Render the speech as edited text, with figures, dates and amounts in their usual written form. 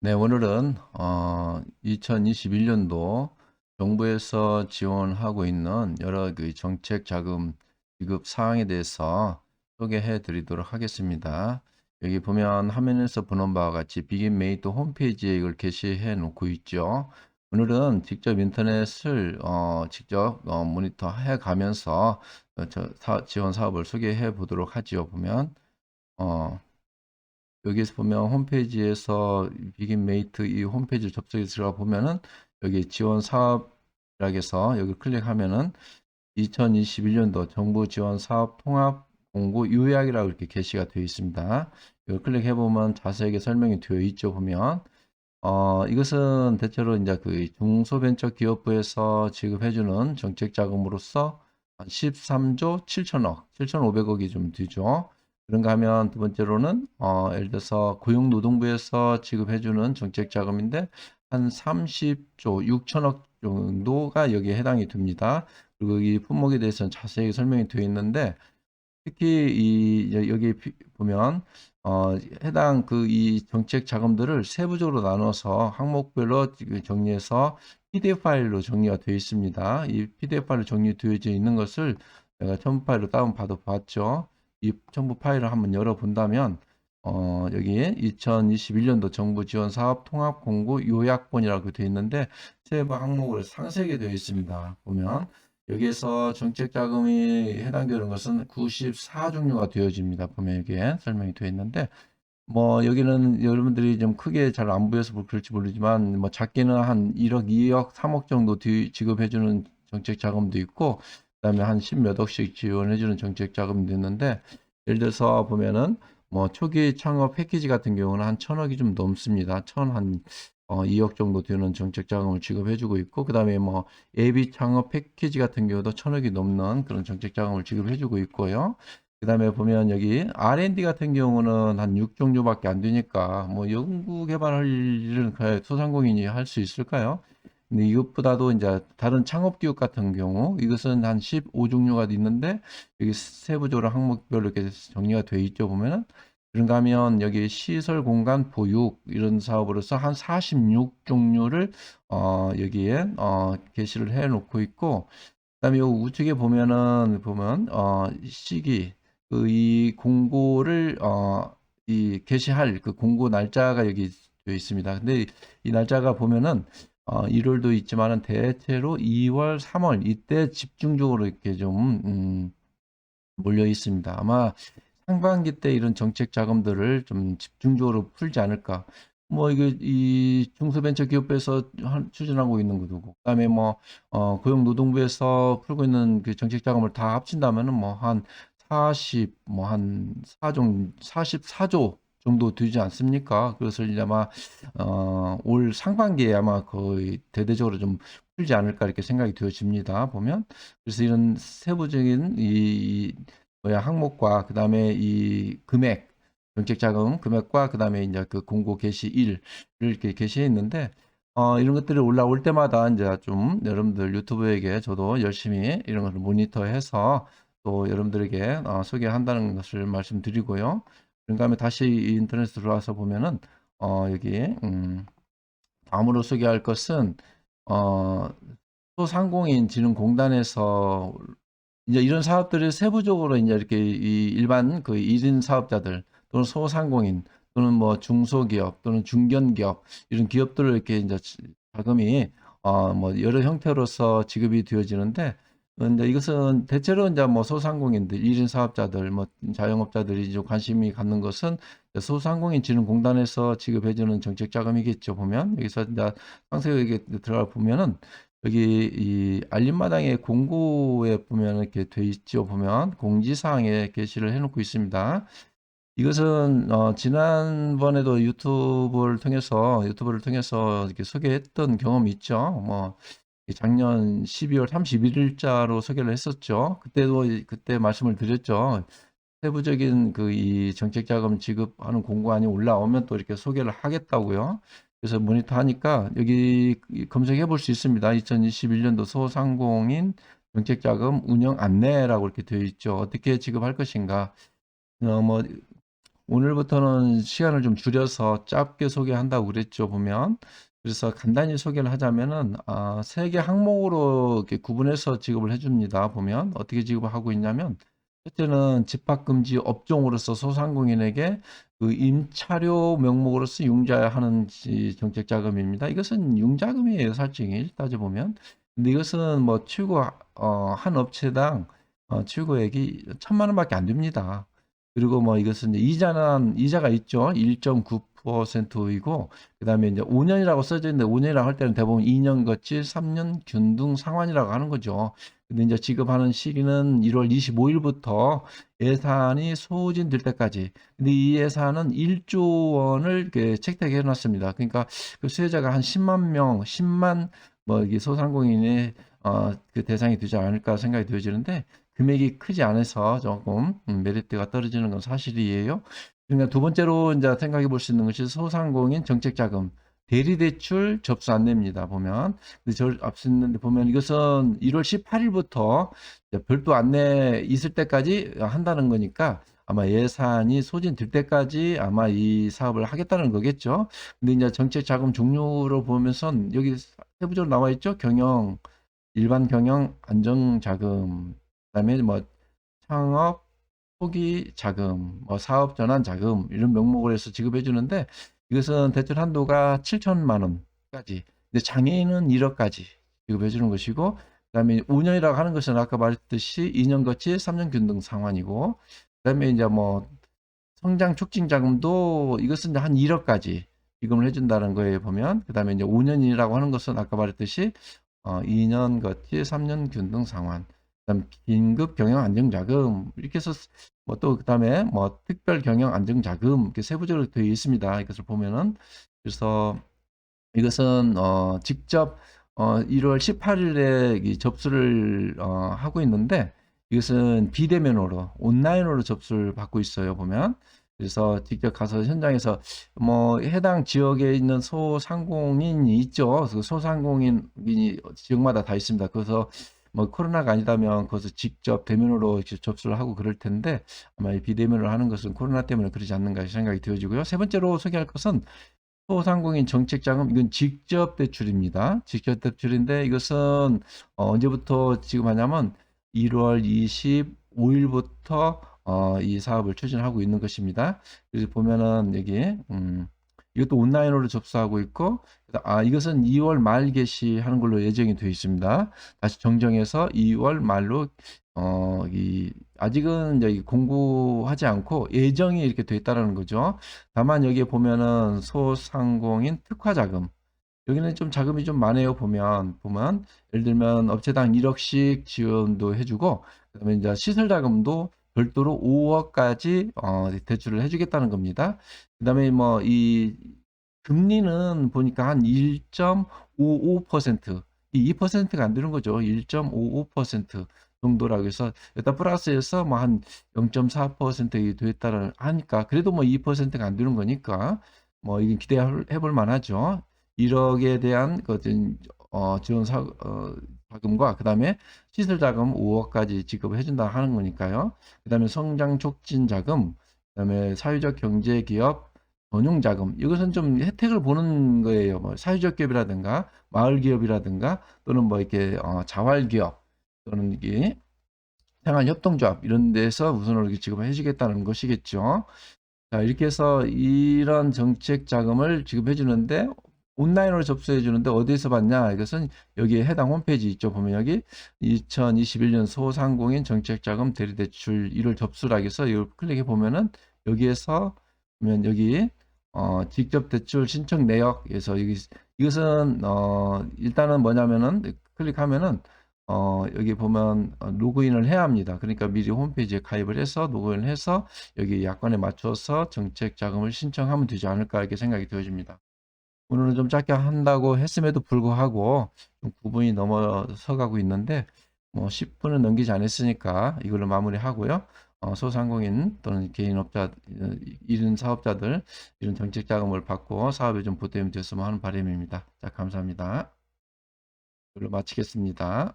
네, 오늘은 2021년도 정부에서 지원하고 있는 여러 그 정책 자금 지급 사항에 대해서 소개해 드리도록 하겠습니다. 여기 보면 화면에서 보는 바와 같이 비긴메이트 홈페이지에 이걸 게시해 놓고 있죠. 오늘은 직접 인터넷을 직접 모니터해 가면서 지원 사업을 소개해 보도록 하지요. 보면 어, 여기에서 보면 홈페이지에서 비긴메이트 이 홈페이지 접속해 들어가 보면은 여기 지원 사업이라고 해서 여기 클릭하면은 2021년도 정부 지원 사업 통합 공고 요약이라고 이렇게 게시가 되어 있습니다. 이걸 클릭해 보면 자세하게 설명이 되어 있죠. 보면 이것은 대체로 이제 그 중소벤처기업부에서 지급해주는 정책 자금으로서 한 13조 7천억, 7,500억이 좀 되죠. 그런가 하면 두 번째로는 예를 들어서 고용노동부에서 지급해주는 정책 자금인데 한 30조 6천억 정도가 여기에 해당이 됩니다. 그리고 이 품목에 대해서는 자세히 설명이 되어 있는데 특히 여기 보면 해당 그 이 정책 자금들을 세부적으로 나눠서 항목별로 정리해서 PDF 파일로 정리가 되어 있습니다. 이 PDF 파일로 정리되어져 있는 것을 내가 첨부 파일로 다운 받아 봤죠. 이 첨부 파일을 한번 열어 본다면 여기에 2021년도 정부 지원 사업 통합 공고 요약본이라고 되어 있는데 세부 항목으로 상세하게 되어 있습니다. 보면 여기에서 정책 자금이 해당되는 것은 94종류가 되어집니다. 보면 여기에 설명이 되어 있는데 뭐 여기는 여러분들이 좀 크게 잘 안 보여서 그럴지 모르지만 뭐 작게는 한 1억, 2억, 3억 정도 지급해주는 정책 자금도 있고 그다음에 한 10몇 억씩 지원해주는 정책 자금도 있는데 예를 들어서 보면은 뭐 초기 창업 패키지 같은 경우는 한 1,000억이 좀 넘습니다. 한 2억 정도 되는 정책 자금을 지급해주고 있고 그다음에 뭐 예비 창업 패키지 같은 경우도 1,000억이 넘는 그런 정책 자금을 지급해주고 있고요. 그 다음에 보면 여기 R&D 같은 경우는 한 6종류밖에 안 되니까 뭐 연구 개발할 일은 소상공인이 할 수 있을까요? 근데 이것보다도 이제 다른 창업 기업 같은 경우 이것은 한 15종류가 있는데 여기 세부적으로 항목별로 이렇게 정리가 되어 있죠 보면은 그런가 하면 여기 시설 공간 보육 이런 사업으로서 한 46종류를 여기에 게시를 해 놓고 있고 그다음에 요 우측에 보면 시기 그 이 공고를 이 게시할 그 공고 날짜가 여기 되어 있습니다. 근데 이 날짜가 보면은 1월도 있지만은 대체로 2월, 3월 이때 집중적으로 이렇게 좀 몰려 있습니다. 아마 상반기 때 이런 정책 자금들을 좀 집중적으로 풀지 않을까. 뭐 이게 이 중소벤처기업부에서 추진하고 있는 것도 그다음에 뭐 고용노동부에서 풀고 있는 그 정책 자금을 다 합친다면은 뭐 한 40, 뭐 한 4종 44조 정도 되지 않습니까? 그것을 이제 아마 올 상반기에 아마 거의 대대적으로 좀 풀지 않을까 이렇게 생각이 되어집니다. 보면 그래서 이런 세부적인 이 뭐야 항목과 그다음에 이 금액 정책 자금 금액과 그다음에 이제 그 공고 게시일을 이렇게 게시해 있는데 이런 것들이 올라올 때마다 이제 좀 여러분들 유튜브에게 저도 열심히 이런 것을 모니터해서 또 여러분들에게 소개한다는 것을 말씀드리고요. 그런 다음에 다시 인터넷 들어와서 보면은 여기 다음으로 소개할 것은 어, 소상공인진흥공단에서 이제 이런 사업들을 세부적으로 이제 이렇게 이 일반 그 1인 사업자들 또는 소상공인 또는 뭐 중소기업 또는 중견기업 이런 기업들을 이렇게 이제 자금이 뭐 여러 형태로서 지급이 되어지는데 근데 이것은 대체로 이제 뭐 소상공인들, 1인 사업자들, 뭐 자영업자들이 좀 관심이 갖는 것은 소상공인진흥공단에서 지급해주는 정책 자금이겠죠. 보면 여기서 이제 상세하게 들어가 보면은 여기 이 알림마당에 공고에 보면 이렇게 돼 있죠. 보면 공지사항에 게시를 해놓고 있습니다. 이것은 지난번에도 유튜브를 통해서 이렇게 소개했던 경험이 있죠. 뭐 작년 12월 31일자로 소개를 했었죠. 그때도 그때 말씀을 드렸죠. 세부적인 그 이 정책 자금 지급하는 공고안이 올라오면 또 이렇게 소개를 하겠다고요. 그래서 모니터 하니까 여기 검색해 볼 수 있습니다. 2021년도 소상공인 정책 자금 운영 안내라고 이렇게 되어 있죠. 어떻게 지급할 것인가. 뭐 오늘부터는 시간을 좀 줄여서 짧게 소개한다고 그랬죠, 보면. 그래서 간단히 소개를 하자면은 3개 항목으로 이렇게 구분해서 지급을 해 줍니다, 보면. 어떻게 지급을 하고 있냐면 첫째는 집합 금지 업종으로서 소상공인에게 그 임차료 명목으로서 융자하는 정책 자금입니다. 이것은 융자금이에요, 사실상 따져 보면. 근데 이것은 뭐 최고 한 업체당 최고액이 1,000만 원밖에 안 됩니다. 그리고 뭐 이것은 이제 이자가 있죠. 1.9%이고 그다음에 이제 5년이라고 써져 있는데 5년이라고 할 때는 대부분 2년 거치, 3년 균등 상환이라고 하는 거죠. 근데 이제 지급하는 시기는 1월 25일부터 예산이 소진될 때까지. 근데 이 예산은 1조 원을 이렇게 책정해 놨습니다. 그러니까 그 수혜자가 한 10만 명, 10만 뭐 이게 소상공인의 그 대상이 되지 않을까 생각이 되어지는데 금액이 크지 않아서 조금 메리트가 떨어지는 건 사실이에요. 그러니까 두 번째로 이제 생각해 볼 수 있는 것이 소상공인 정책자금 대리대출 접수 안내입니다. 보면 근데 저 앞서 있는데 보면 이것은 1월 18일부터 별도 안내 있을 때까지 한다는 거니까 아마 예산이 소진될 때까지 아마 이 사업을 하겠다는 거겠죠. 근데 이제 정책 자금 종류로 보면선 여기 세부적으로 나와 있죠. 일반 경영 안정 자금, 그다음에 뭐 창업 초기 자금, 뭐 사업 전환 자금 이런 명목을 해서 지급해 주는데 이것은 대출 한도가 7천만 원까지. 근데 장애인은 1억까지 지급해 주는 것이고 그다음에 5년이라고 하는 것은 아까 말했듯이 2년 거치 3년 균등 상환이고 그다음에 이제 뭐 성장 촉진 자금도 이것은 한 1억까지 지급을 해준다는 거에 보면 그다음에 이제 5년이라고 하는 것은 아까 말했듯이 2년 거치 3년 균등 상환 그다음 긴급 경영 안정 자금 이렇게 해서 뭐 또 그다음에 뭐 특별 경영 안정 자금 이렇게 세부적으로 되어 있습니다. 이것을 보면은 그래서 이것은 직접 1월 18일에 이 접수를 하고 있는데 이것은 비대면으로 온라인으로 접수를 받고 있어요, 보면. 그래서 직접 가서 현장에서 뭐 해당 지역에 있는 소상공인이 있죠. 그 소상공인이 지역마다 다 있습니다. 그래서 뭐 코로나가 아니다면 거기서 직접 대면으로 이렇게 접수를 하고 그럴 텐데 아마 이 비대면으로 하는 것은 코로나 때문에 그러지 않는가 생각이 되어지고요. 세 번째로 소개할 것은 소상공인 정책자금 이건 직접 대출입니다. 직접 대출인데 이것은 언제부터 지급하냐면 1월 25일부터 이 사업을 추진하고 있는 것입니다. 그래서 보면은 여기 이것도 온라인으로 접수하고 있고 이것은 2월 말 개시하는 걸로 예정이 되어 있습니다. 다시 정정해서 2월 말로 아직은 이제 공고하지 않고 예정이 이렇게 돼 있다라는 거죠. 다만 여기에 보면은 소상공인 특화자금 여기는 좀 자금이 좀 많아요. 보면 예를 들면 업체당 1억씩 지원도 해주고 그다음에 이제 시설 자금도 별도로 5억까지 대출을 해주겠다는 겁니다. 그다음에 뭐 이 금리는 보니까 한 1.55%, 이 2%가 안 되는 거죠. 1.55% 정도라고 해서 일단 플러스해서 뭐 한 0.4% 됐다는 하니까 그래도 뭐 2%가 안 되는 거니까 뭐 이건 기대해 볼 만하죠. 1억에 대한 그 지원 자금과 그다음에 시설 자금 5억까지 지급해 준다 하는 거니까요. 그다음에 성장 촉진 자금, 그다음에 사회적 경제 기업 전용 자금 이것은 좀 혜택을 보는 거예요. 뭐 사회적 기업이라든가 마을 기업이라든가 또는 뭐 이렇게 자활 기업 또는 이게 생활협동조합 이런 데서 우선으로 이렇게 지급해 주겠다는 것이겠죠. 자, 이렇게 해서 이런 정책 자금을 지급해 주는데 온라인으로 접수해 주는데 어디에서 받냐? 이것은 여기에 해당 홈페이지 있죠. 보면 여기 2021년 소상공인 정책 자금 대리대출 1월 접수라 해서 이 클릭해 보면은 여기에서 보면 여기 직접 대출 신청 내역에서 여기 이것은 일단은 뭐냐면은 클릭하면은 여기 보면 로그인을 해야 합니다. 그러니까 미리 홈페이지에 가입을 해서 로그인을 해서 여기 약관에 맞춰서 정책 자금을 신청하면 되지 않을까 이렇게 생각이 되어집니다. 오늘은 좀 짧게 한다고 했음에도 불구하고 좀 9분이 넘어서 가고 있는데 뭐 10분은 넘기지 않았으니까 이걸로 마무리하고요. 소상공인 또는 개인업자, 이런 사업자들 이런 정책 자금을 받고 사업에 좀 보탬이 됐으면 하는 바람입니다. 자, 감사합니다. 이걸로 마치겠습니다.